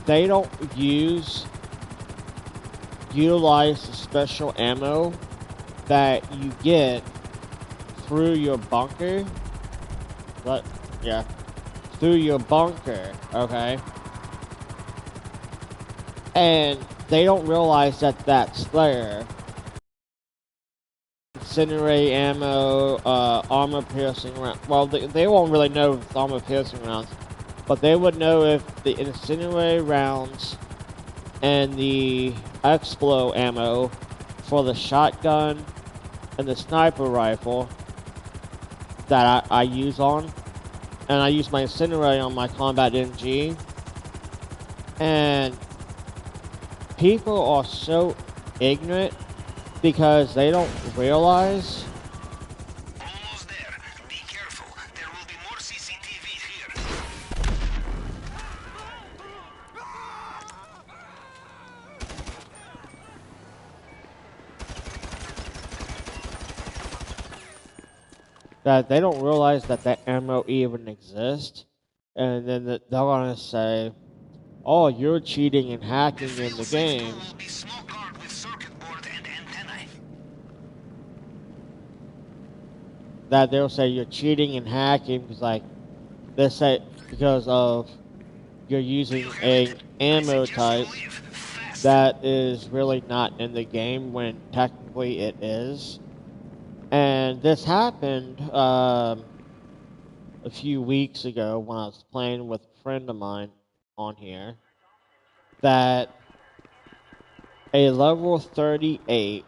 they don't utilize the special ammo that you get through your bunker. Through your bunker, okay? And they don't realize that that's there. Incendiary ammo, armor piercing rounds. Well, they won't really know if it's armor piercing rounds, but they would know if the incendiary rounds and the explo ammo for the shotgun and the sniper rifle that I use on, and I use my incendiary on my combat MG, and people are so ignorant because they don't realize Almost there. Be careful. There will be more CCTV here. that they don't realize that that ammo even exists, and then they're gonna say, "Oh, you're cheating and hacking in the game." Will be smoke guard with circuit board and antennae. That they'll say you're cheating and hacking because, like, they say because of you're using a ammo type that is really not in the game when technically it is. And this happened a few weeks ago when I was playing with a friend of mine on here, that a level 38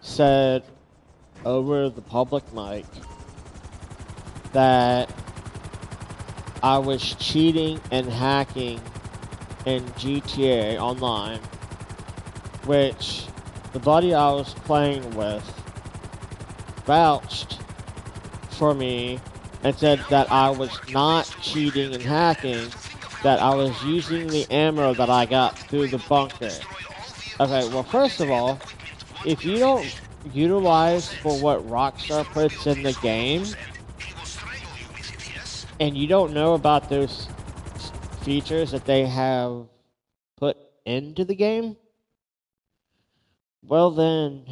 said over the public mic that I was cheating and hacking in GTA Online, which the buddy I was playing with vouched for me and said that I was not cheating and hacking, that I was using the ammo that I got through the bunker. Okay, well, first of all, if you don't utilize for what Rockstar puts in the game, and you don't know about those features that they have put into the game, well then,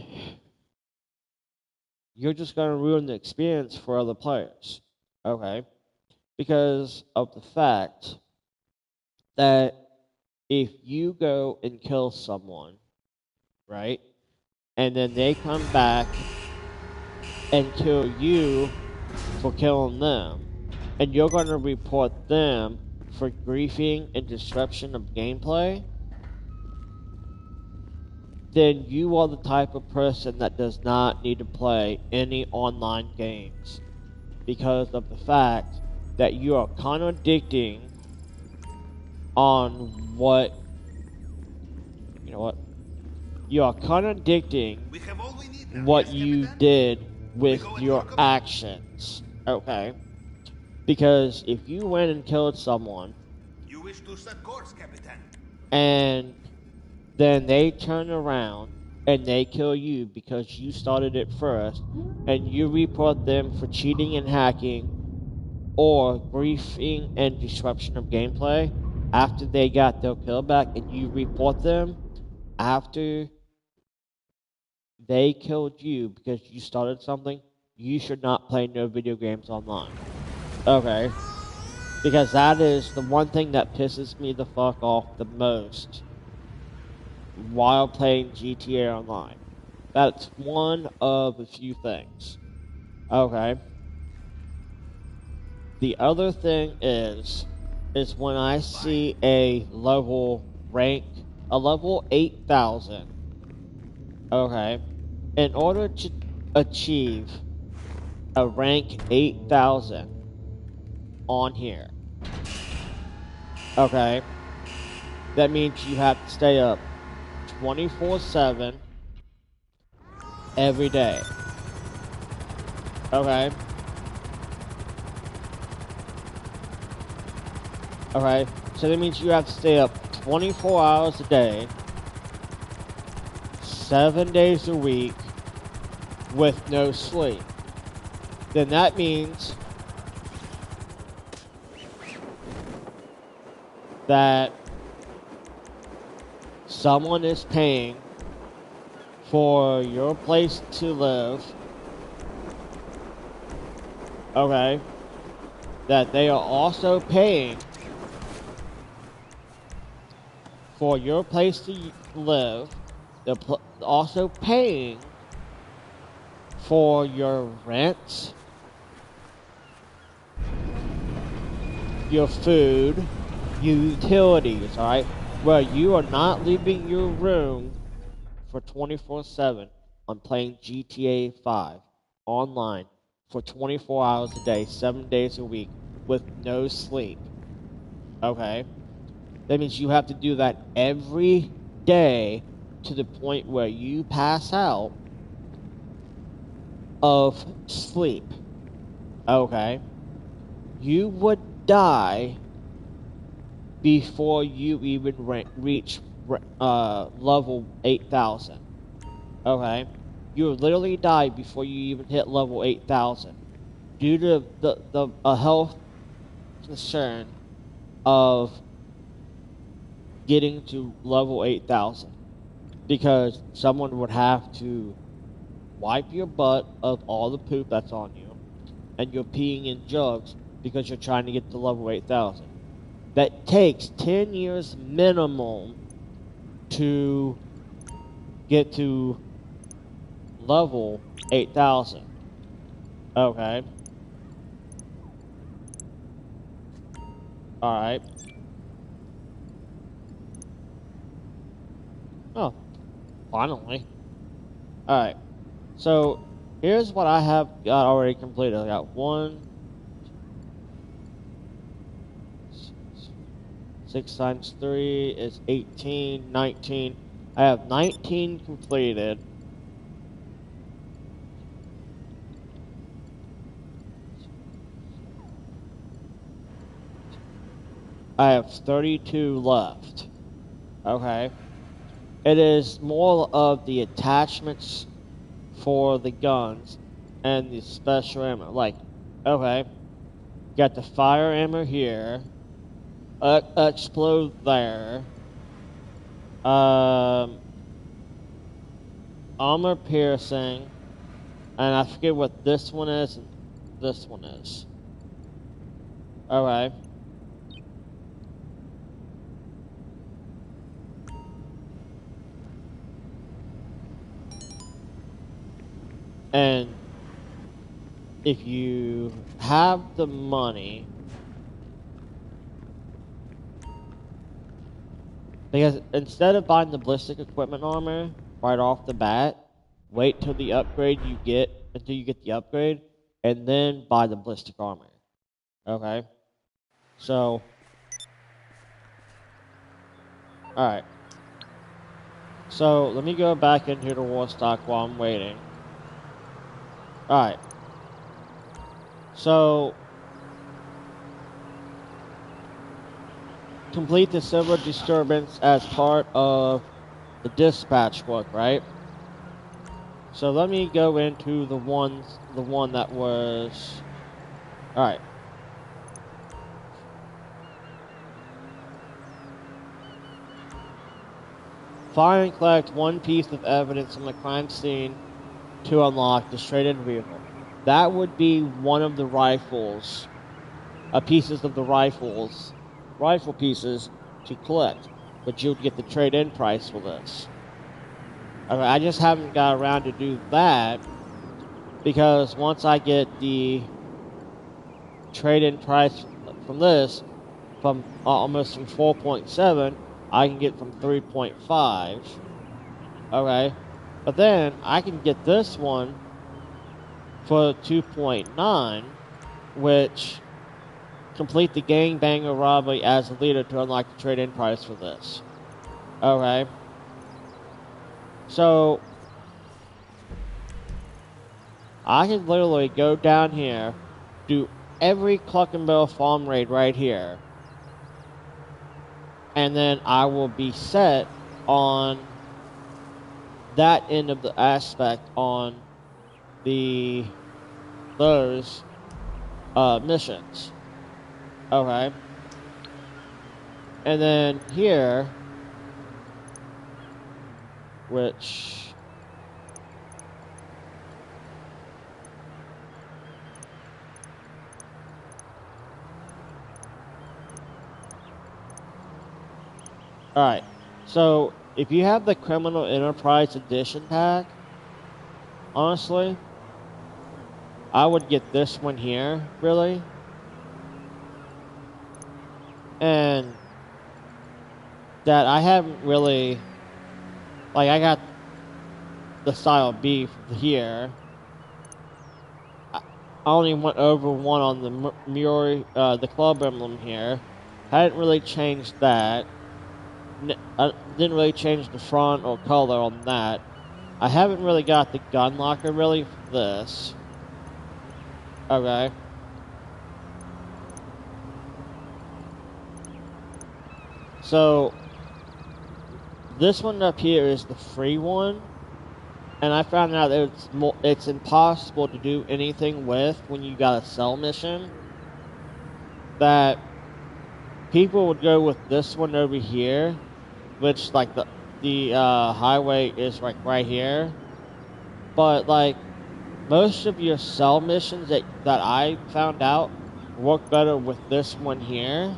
you're just going to ruin the experience for other players, okay? Because of the fact that if you go and kill someone, right, and then they come back and kill you for killing them, and you're going to report them for griefing and disruption of gameplay, then you are the type of person that does not need to play any online games, because of the fact that you are contradicting on what, you know what, you are contradicting We have all we need now. what Yes, you Captain? did with We go and your work on it. actions, okay? Because if you went and killed someone, You wish to set course, Captain. and then they turn around and they kill you because you started it first, and you report them for cheating and hacking or griefing and disruption of gameplay after they got their kill back, and you report them after they killed you because you started something, you should not play no video games online. Okay? Because that is the one thing that pisses me the fuck off the most while playing GTA Online. That's one of a few things. Okay. The other thing is when I see a level 8,000. Okay. In order to achieve a rank 8,000 on here, okay, that means you have to stay up 24/7 every day. Okay. Okay. So that means you have to stay up 24 hours a day, 7 days a week, with no sleep. Then that means that someone is paying for your place to live. Okay. That they are also paying for your place to live. They're also paying for your rent, your food, your utilities, alright? Where you are not leaving your room for 24/7 on playing GTA 5 online for 24 hours a day, 7 days a week with no sleep. Okay? That means you have to do that every day to the point where you pass out of sleep. Okay? You would die before you even reach level 8,000. Okay? You would literally die before you even hit level 8,000 due to the health concern of getting to level 8,000. Because someone would have to wipe your butt of all the poop that's on you, and you're peeing in jugs because you're trying to get to level 8,000. That takes 10 years minimum to get to level 8,000. Okay. Alright. Oh, finally. Alright. So, here's what I have got already completed. I got 1, 6 times 3 is 18, 19. I have 19 completed. I have 32 left. Okay. It is more of the attachments for the guns and the special ammo. Like, okay, got the fire ammo here, explode there, armor piercing, and I forget what this one is and this one is. Okay. And if you have the money, because instead of buying the ballistic equipment armor right off the bat, wait till the upgrade you get until you get the upgrade, and then buy the ballistic armor. Okay? So, alright. So, let me go back into the war stock while I'm waiting. Alright. So, complete the civil disturbance as part of the dispatch book, right? So let me go into the one that was... Alright. Find and collect one piece of evidence from the crime scene to unlock the straight-in vehicle. That would be one of the rifles, pieces of the rifle pieces to collect. But you would get the trade-in price for this. Okay, I just haven't got around to do that because once I get the trade-in price from this, from almost from 4.7, I can get from 3.5. Okay, but then I can get this one for 2.9, which complete the gangbanger robbery as a leader to unlock the trade-in price for this. Okay, so I can literally go down here, do every Cluckenbill farm raid right here, and then I will be set on that end of the aspect on those missions. Okay. And then here, which alright. So if you have the Criminal Enterprise Edition pack, honestly, I would get this one here, really. And that I haven't really, like, I got the style B here. I only went over one on the Muri, the club emblem here. Hadn't really changed that. I didn't really change the front or color on that. I haven't really got the gun locker really for this. Okay. So this one up here is the free one, and I found out that it's impossible to do anything with when you got a cell mission. That people would go with this one over here, which like the highway is like right here, but like most of your cell missions that I found out work better with this one here,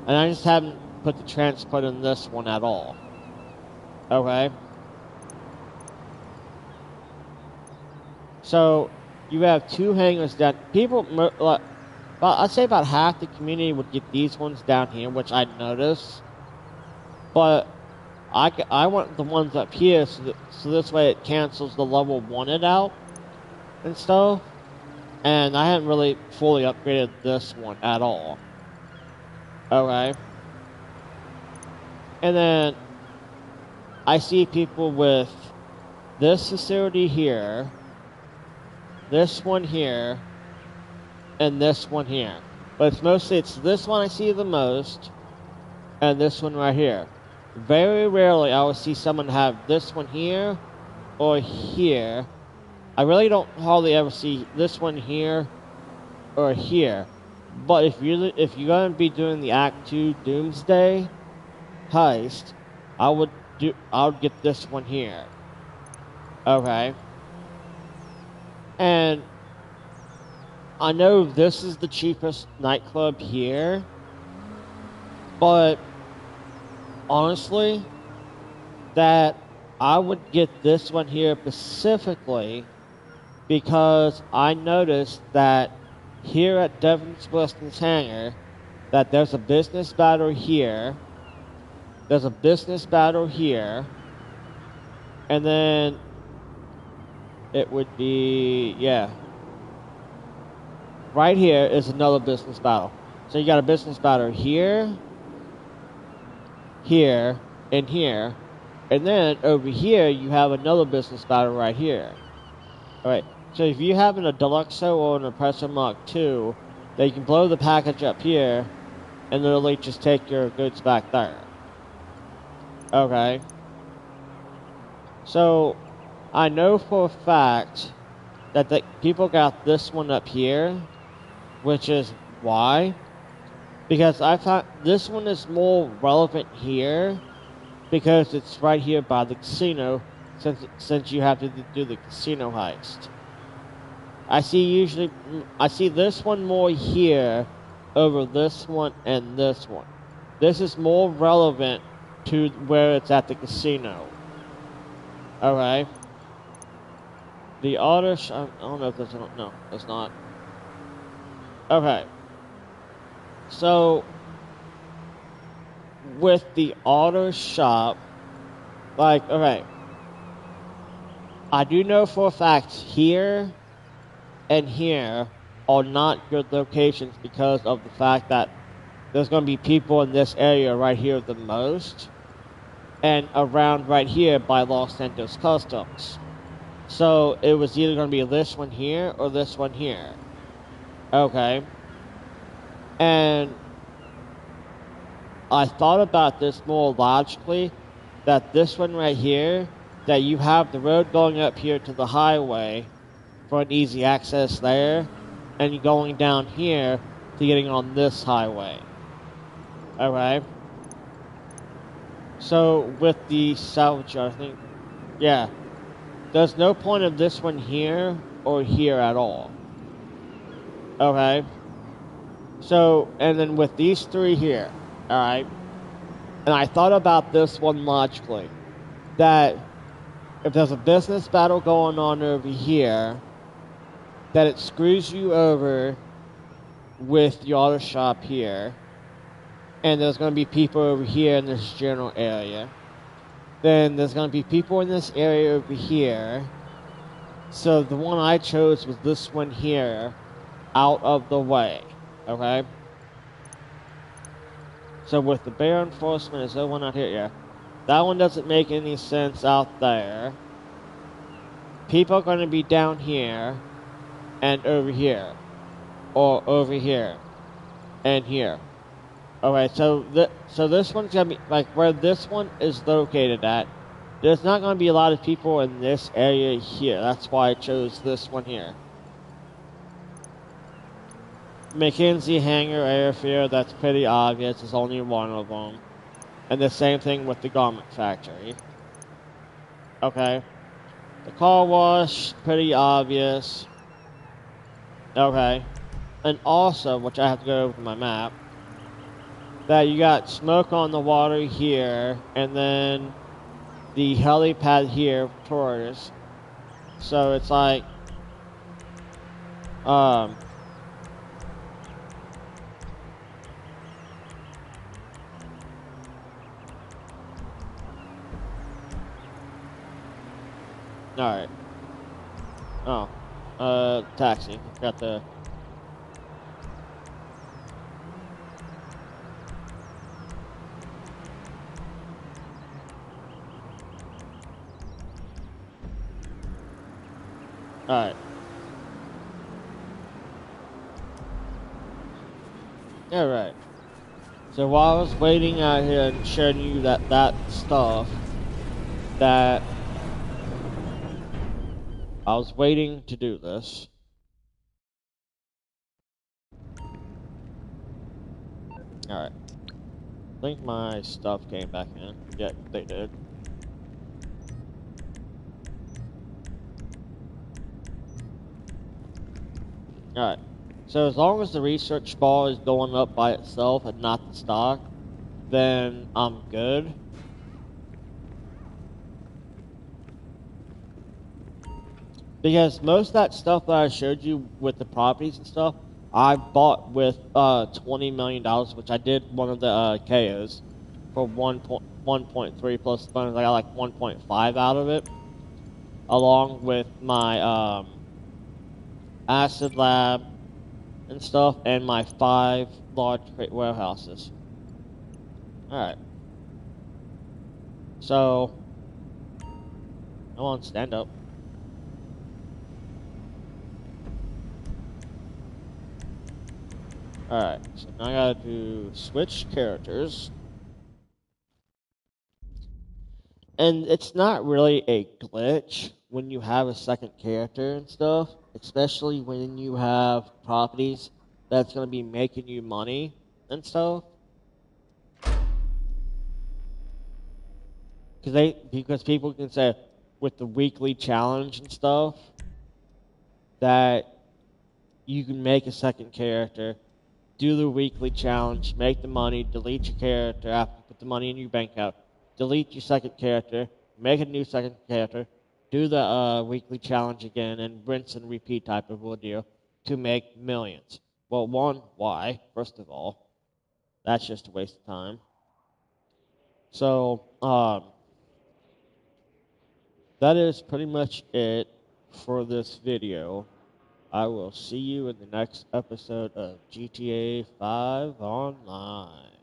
and I just haven't put the transport in this one at all. Okay. So you have two hangars that people, I'd say about half the community would get these ones down here, which I noticed. But I want the ones up here so this way it cancels the level wanted out and stuff. And I haven't really fully upgraded this one at all. Okay. And then I see people with this facility here, this one here, and this one here. But it's this one I see the most, and this one right here. Very rarely I will see someone have this one here or here. I really don't hardly ever see this one here or here. But if you're gonna be doing the Act 2 Doomsday heist, I would get this one here. Okay. And I know this is the cheapest nightclub here, but honestly, that I would get this one here specifically because I noticed that here at Devon's Weston's Hangar, that there's a business battle here, there's a business battle here, and then it would be, yeah, right here is another business battle. So you got a business battle here, here, and here, and then over here you have another business battle right here. Alright, so if you have a Deluxo or an Oppressor Mark II, they can blow the package up here and literally just take your goods back there. Okay. So I know for a fact that the people got this one up here, which is why. Because I thought this one is more relevant here because it's right here by the casino since you have to do the casino heist. I see this one more here over this one and this one. This is more relevant to where it's at the casino. Okay. The auto shop. I don't know if that's no, it's not. Okay. So with the auto shop, like, okay, I do know for a fact here and here are not good locations because of the fact that there's going to be people in this area right here the most, and around right here by Los Santos Customs. So it was either going to be this one here or this one here. Okay. And I thought about this more logically, that this one right here, that you have the road going up here to the highway for an easy access there, and you're going down here to getting on this highway. Okay? So with the salvage, I think, yeah, there's no point of this one here or here at all. Okay? So, and then with these three here, alright? And I thought about this one logically, that if there's a business battle going on over here, that it screws you over with the auto shop here, and there's going to be people over here in this general area. Then there's going to be people in this area over here. So the one I chose was this one here, out of the way. Okay? So with the bear enforcement, is there one out here? Yeah. That one doesn't make any sense out there. People are going to be down here and over here. Or over here. And here. Okay, so this one's going to be, like, where this one is located at, there's not going to be a lot of people in this area here. That's why I chose this one here. Mackenzie Hangar Airfield, that's pretty obvious. There's only one of them. And the same thing with the garment factory. Okay. The car wash, pretty obvious. Okay. And also, which I have to go over to my map, that you got smoke on the water here, and then the helipad here, tourists. So it's like, alright. Oh. Taxi. Got the... Alright. Alright. So while I was waiting out here and showing you that stuff, that I was waiting to do this. Alright. I think my stuff came back in. Yeah, they did. Alright. So as long as the research bar is going up by itself and not the stock, then I'm good. Because most of that stuff that I showed you with the properties and stuff, I bought with $20 million, which I did one of the KOs for 1.3 plus bonus. I got like 1.5 out of it, along with my acid lab and stuff, and my 5 large crate warehouses. Alright. So, come on, stand up. Alright, so now I gotta do switch characters. And it's not really a glitch when you have a second character and stuff, especially when you have properties that's gonna be making you money and stuff. Because people can say with the weekly challenge and stuff that you can make a second character, do the weekly challenge, make the money, delete your character after you put the money in your bank account, delete your second character, make a new second character, do the weekly challenge again and rinse and repeat type of ordeal to make millions. Well, one, why? First of all, that's just a waste of time. So, that is pretty much it for this video. I will see you in the next episode of GTA 5 Online.